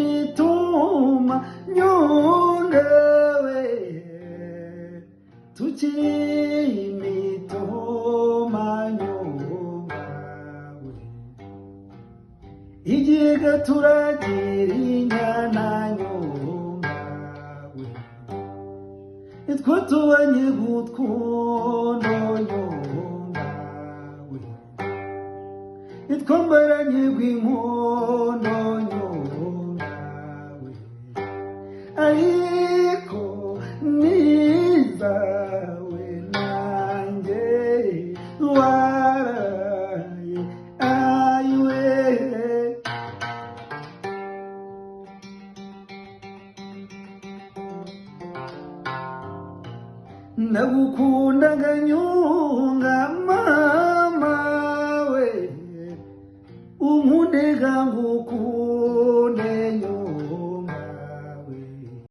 Mituma nyongewe tuchi mituma nyongewe igiga turagira inyana nyongewe itwo tubanye gutwono nyongewe itwo mbaranye gw'inkono nyongewe ariko nizawe nanjye waraye ayiwe nagukundaga nyunga mama we unkundega ngukunde